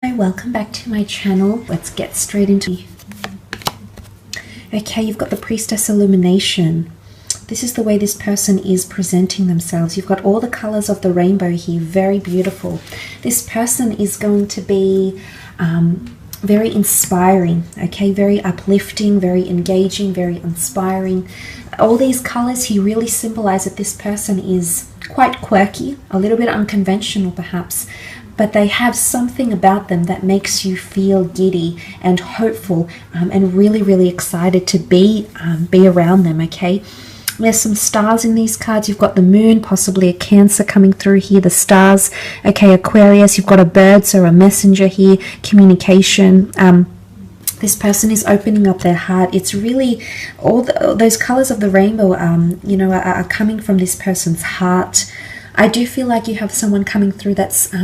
Hi, welcome back to my channel. Let's get straight into it. Okay, you've got the Priestess Illumination. This is the way this person is presenting themselves. You've got all the colors of the rainbow here, very beautiful. This person is going to be very inspiring, okay, very uplifting, very engaging, very inspiring. All these colors here really symbolize that this person is quite quirky, a little bit unconventional perhaps, but they have something about them that makes you feel giddy and hopeful and really, really excited to be around them, okay? There's some stars in these cards. You've got the moon, possibly a Cancer coming through here, the stars. Okay, Aquarius, you've got a bird, so a messenger here, communication. This person is opening up their heart. It's really, those colors of the rainbow, are coming from this person's heart. I do feel like you have someone coming through that's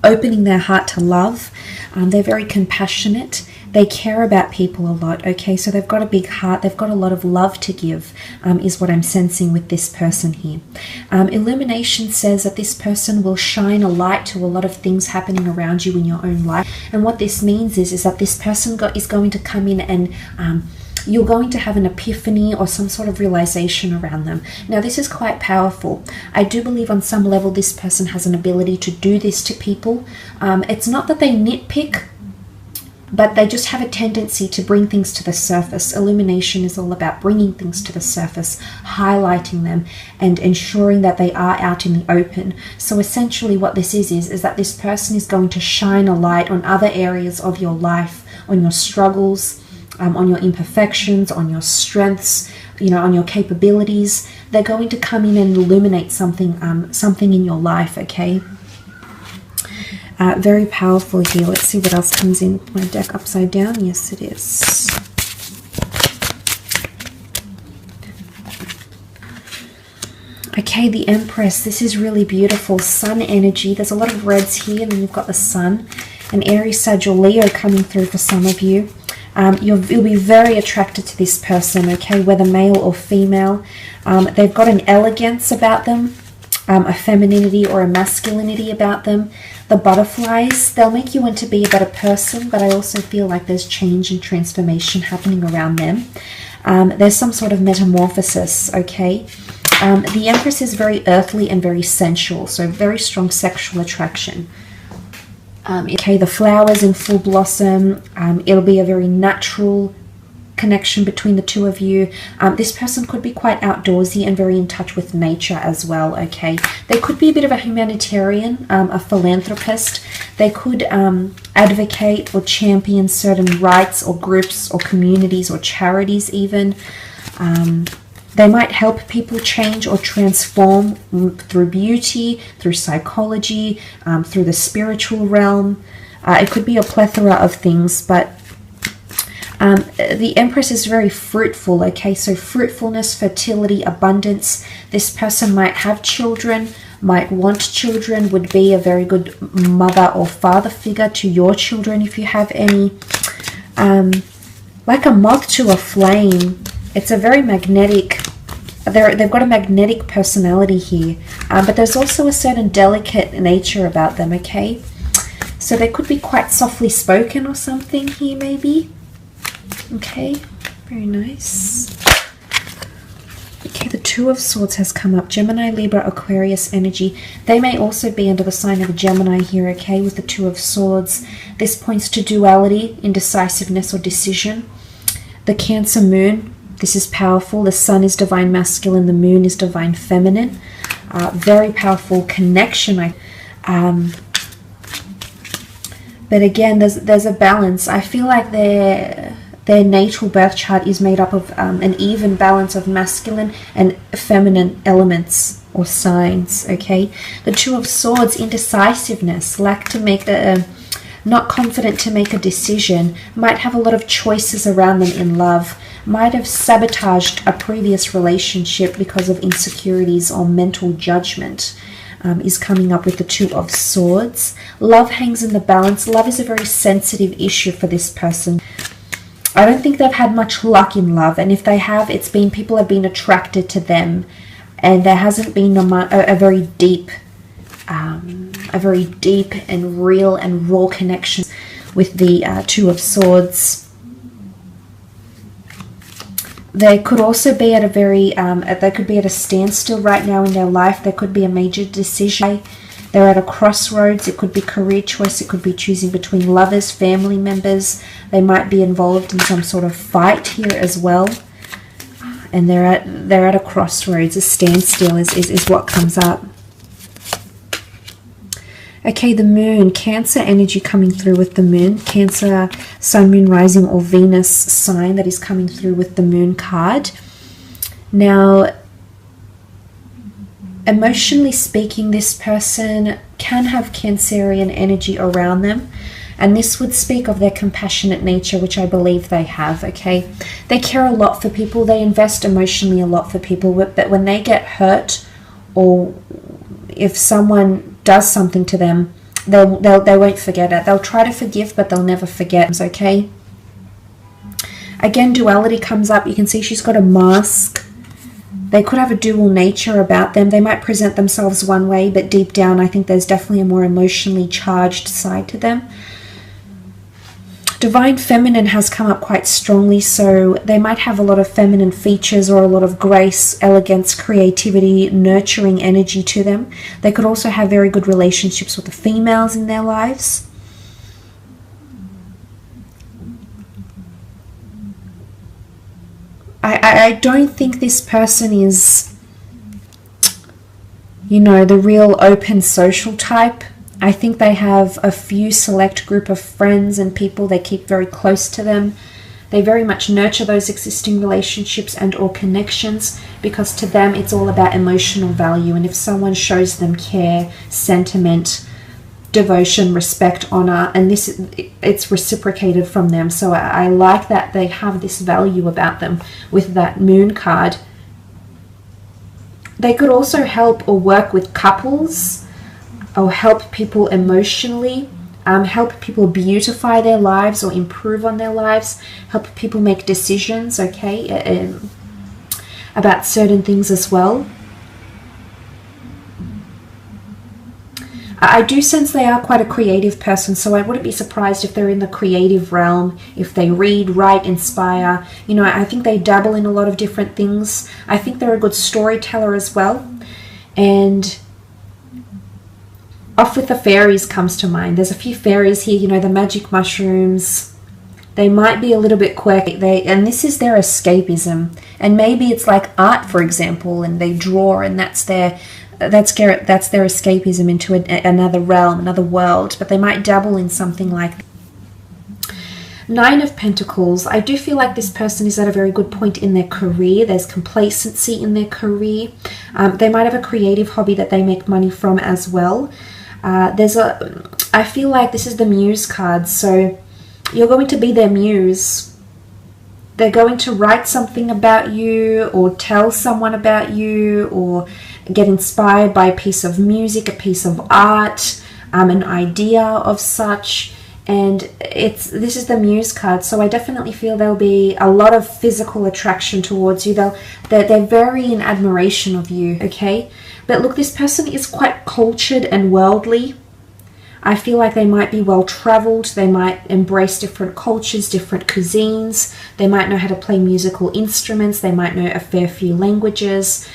opening their heart to love. They're very compassionate. They care about people a lot, okay? So they've got a big heart. They've got a lot of love to give, is what I'm sensing with this person here. Illumination says that this person will shine a light to a lot of things happening around you in your own life. And what this means is that this person is going to come in and you're going to have an epiphany or some sort of realization around them. Now, this is quite powerful. I do believe on some level this person has an ability to do this to people. It's not that they nitpick, but they just have a tendency to bring things to the surface. Illumination is all about bringing things to the surface, highlighting them, and ensuring that they are out in the open. So essentially what this is that this person is going to shine a light on other areas of your life, on your struggles, on your imperfections, on your strengths, on your capabilities. They're going to come in and illuminate something, something in your life, okay? Very powerful here. Let's see what else comes in. My deck upside down. Yes, it is. Okay, the Empress. This is really beautiful. Sun energy. There's a lot of reds here, and then you've got the Sun. An Aries, Sag, or Leo coming through for some of you. You'll be very attracted to this person, okay, whether male or female. They've got an elegance about them, a femininity or a masculinity about them. The butterflies, they'll make you want to be a better person, but I also feel like there's change and transformation happening around them. There's some sort of metamorphosis, okay? The Empress is very earthly and very sensual, so very strong sexual attraction. Okay, the flowers in full blossom. It'll be a very natural connection between the two of you. This person could be quite outdoorsy and very in touch with nature as well, okay? They could be a bit of a humanitarian, a philanthropist. They could advocate or champion certain rights or groups or communities or charities even. They might help people change or transform through beauty, through psychology, through the spiritual realm. It could be a plethora of things, but the Empress is very fruitful, okay? So fruitfulness, fertility, abundance. This person might have children, might want children, would be a very good mother or father figure to your children if you have any. Like a moth to a flame. It's a very magnetic, they've got a magnetic personality here, but there's also a certain delicate nature about them, okay? So they could be quite softly spoken or something here maybe. Okay, very nice. Okay, the Two of Swords has come up. Gemini, Libra, Aquarius energy. They may also be under the sign of a Gemini here, okay, with the Two of Swords. This points to duality, indecisiveness, or decision. The Cancer moon. This is powerful. The Sun is divine masculine. The moon is divine feminine. Very powerful connection. But again, there's a balance. I feel like their natal birth chart is made up of an even balance of masculine and feminine elements or signs, okay? The Two of Swords, indecisiveness, lack to make not confident to make a decision, might have a lot of choices around them in love, might have sabotaged a previous relationship because of insecurities or mental judgment, is coming up with the Two of Swords. Love hangs in the balance. Love is a very sensitive issue for this person. I don't think they've had much luck in love, and if they have, it's been people have been attracted to them, and there hasn't been a very deep a very deep and real and raw connection with the Two of Swords. They could also be at a very, they could be at a standstill right now in their life. There could be a major decision. They're at a crossroads. It could be career choice. It could be choosing between lovers, family members. They might be involved in some sort of fight here as well. And they're at a crossroads. A standstill is what comes up. Okay, the moon, Cancer energy coming through with the moon. Cancer, sun, moon, rising, or Venus sign that is coming through with the moon card. Now, emotionally speaking, this person can have Cancerian energy around them. And this would speak of their compassionate nature, which I believe they have, okay? They care a lot for people. They invest emotionally a lot for people. But when they get hurt, or if someone does something to them, they won't forget it. They'll try to forgive, but they'll never forget, okay? Again, duality comes up. You can see she's got a mask. They could have a dual nature about them. They might present themselves one way, but deep down, I think there's definitely a more emotionally charged side to them. Divine Feminine has come up quite strongly, so they might have a lot of feminine features or a lot of grace, elegance, creativity, nurturing energy to them. They could also have very good relationships with the females in their lives. I don't think this person is, you know, the real open social type. I think they have a few select group of friends and people they keep very close to them. They very much nurture those existing relationships and or connections, because to them it's all about emotional value. And if someone shows them care, sentiment, devotion, respect, honor, and it's reciprocated from them. So I like that they have this value about them with that moon card. They could also help or work with couples, or help people emotionally, help people beautify their lives or improve on their lives, help people make decisions, okay, about certain things as well. I do sense they are quite a creative person, so I wouldn't be surprised if they're in the creative realm, if they read, write, inspire. You know, I think they dabble in a lot of different things. I think they're a good storyteller as well. And off with the fairies comes to mind. There's a few fairies here, you know, the magic mushrooms. They might be a little bit quirky, and this is their escapism. And maybe it's like art, for example, and they draw, and that's their escapism into another realm, another world. But they might dabble in something like that. Nine of Pentacles. I do feel like this person is at a very good point in their career. There's complacency in their career. They might have a creative hobby that they make money from as well. I feel like this is the Muse card, so you're going to be their muse. They're going to write something about you, or tell someone about you, or get inspired by a piece of music, a piece of art, an idea of such. And this is the Muse card, so I definitely feel there'll be a lot of physical attraction towards you. They're very in admiration of you, okay? But look, this person is quite cultured and worldly. I feel like they might be well-traveled. They might embrace different cultures, different cuisines. They might know how to play musical instruments. They might know a fair few languages.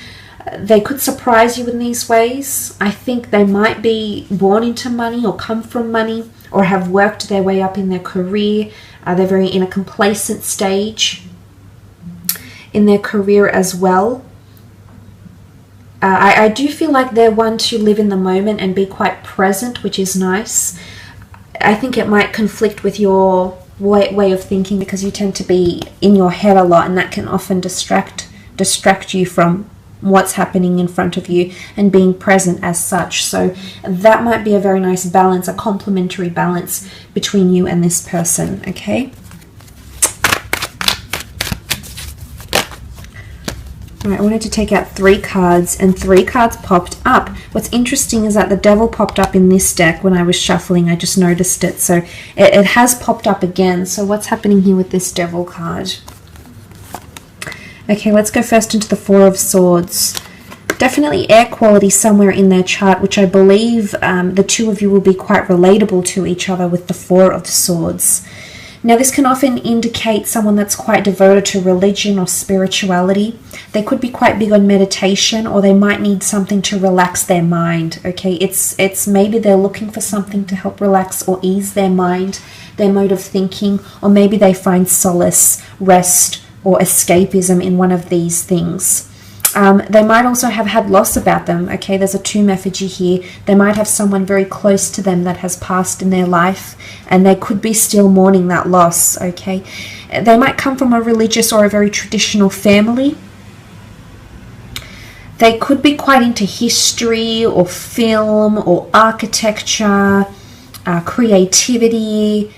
They could surprise you in these ways. I think they might be born into money or come from money, or have worked their way up in their career. They're very in a complacent stage in their career as well. I do feel like they're one to live in the moment and be quite present, which is nice. I think it might conflict with your way of thinking, because you tend to be in your head a lot, and that can often distract you from what's happening in front of you and being present as such. So that might be a very nice balance, a complementary balance between you and this person, okay? All right, I wanted to take out 3 cards, and 3 cards popped up. What's interesting is that the Devil popped up in this deck when I was shuffling. I just noticed it. So it has popped up again. So what's happening here with this Devil card? Okay, let's go first into the 4 of Swords. definitely air quality somewhere in their chart, which I believe the two of you will be quite relatable to each other with the Four of Swords. Now, this can often indicate someone that's quite devoted to religion or spirituality. They could be quite big on meditation, or they might need something to relax their mind, okay? It's maybe they're looking for something to help relax or ease their mind, their mode of thinking, or maybe they find solace, rest, or escapism in one of these things. They might also have had loss about them, okay? There's a tomb effigy here. They might have someone very close to them that has passed in their life, and they could be still mourning that loss, okay? They might come from a religious or a very traditional family. They could be quite into history or film or architecture, creativity,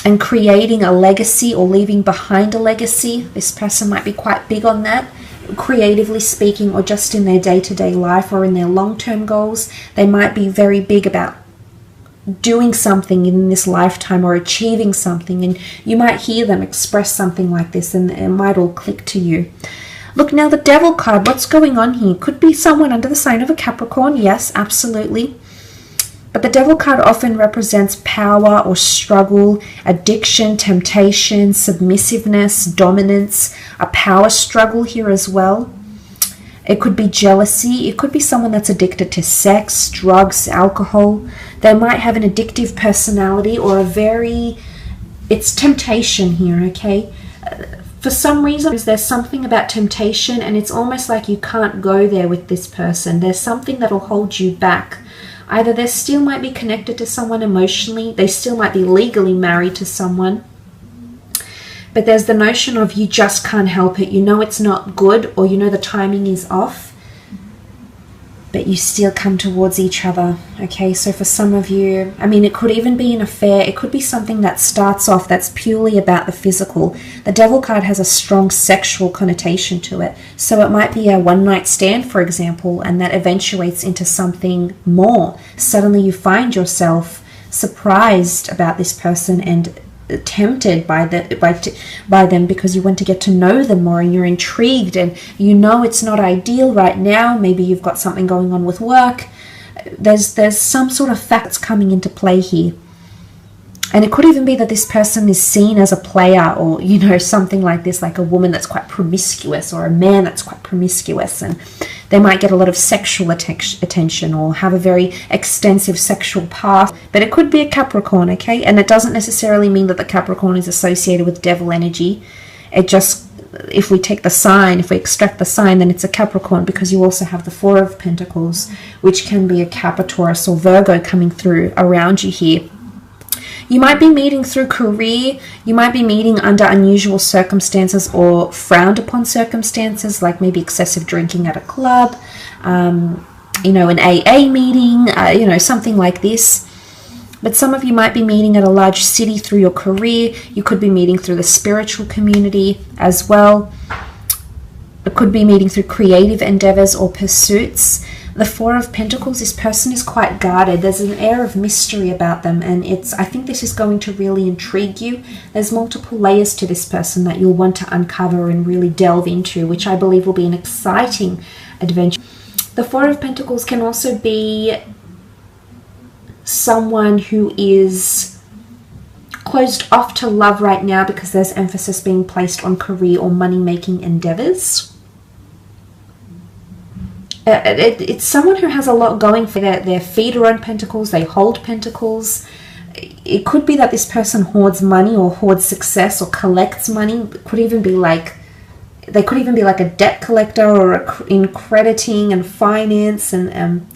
and creating a legacy or leaving behind a legacy. This person might be quite big on that, creatively speaking, or just in their day-to-day life or in their long-term goals. They might be very big about doing something in this lifetime or achieving something, and you might hear them express something like this and it might all click to you. Look, now the Devil card, what's going on here? Could be someone under the sign of a Capricorn, yes, absolutely. But the Devil card often represents power or struggle, addiction, temptation, submissiveness, dominance, a power struggle here as well. It could be jealousy. It could be someone that's addicted to sex, drugs, alcohol. They might have an addictive personality or it's temptation here, okay? For some reason, there's something about temptation, and it's almost like you can't go there with this person. There's something that'll hold you back. Either they still might be connected to someone emotionally, they still might be legally married to someone, but there's the notion of you just can't help it. You know it's not good, or you know the timing is off, but you still come towards each other, okay? So for some of you, I mean, it could even be an affair. It could be something that starts off that's purely about the physical. The Devil card has a strong sexual connotation to it. So it might be a one-night stand, for example, and that eventuates into something more. Suddenly you find yourself surprised about this person and tempted by them because you want to get to know them more, and you're intrigued, and you know it's not ideal right now. Maybe you've got something going on with work. There's some sort of facts coming into play here. And it could even be that this person is seen as a player, or, you know, something like this, like a woman that's quite promiscuous or a man that's quite promiscuous, and they might get a lot of sexual attention or have a very extensive sexual past. But it could be a Capricorn, okay? And it doesn't necessarily mean that the Capricorn is associated with devil energy. It just, if we take the sign, if we extract the sign, then it's a Capricorn, because you also have the Four of Pentacles, which can be a Capricorn or Virgo coming through around you here. You might be meeting through career. You might be meeting under unusual circumstances or frowned upon circumstances, like maybe excessive drinking at a club, you know, an AA meeting, you know, something like this. But some of you might be meeting at a large city through your career. You could be meeting through the spiritual community as well. It could be meeting through creative endeavors or pursuits. The Four of Pentacles, this person is quite guarded. There's an air of mystery about them, and I think this is going to really intrigue you. There's multiple layers to this person that you'll want to uncover and really delve into, which I believe will be an exciting adventure. The Four of Pentacles can also be someone who is closed off to love right now because there's emphasis being placed on career or money-making endeavors. It's someone who has a lot going for their feet are on pentacles, they hold pentacles. It could be that this person hoards money or hoards success or collects money. It could even be like, they could even be like a debt collector or in crediting and finance and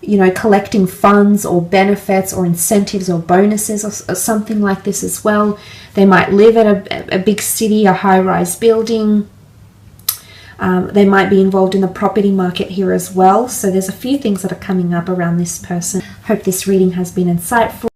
you know, collecting funds or benefits or incentives or bonuses or something like this as well. They might live at a big city, a high-rise building. They might be involved in the property market here as well. So there's a few things that are coming up around this person. Hope this reading has been insightful.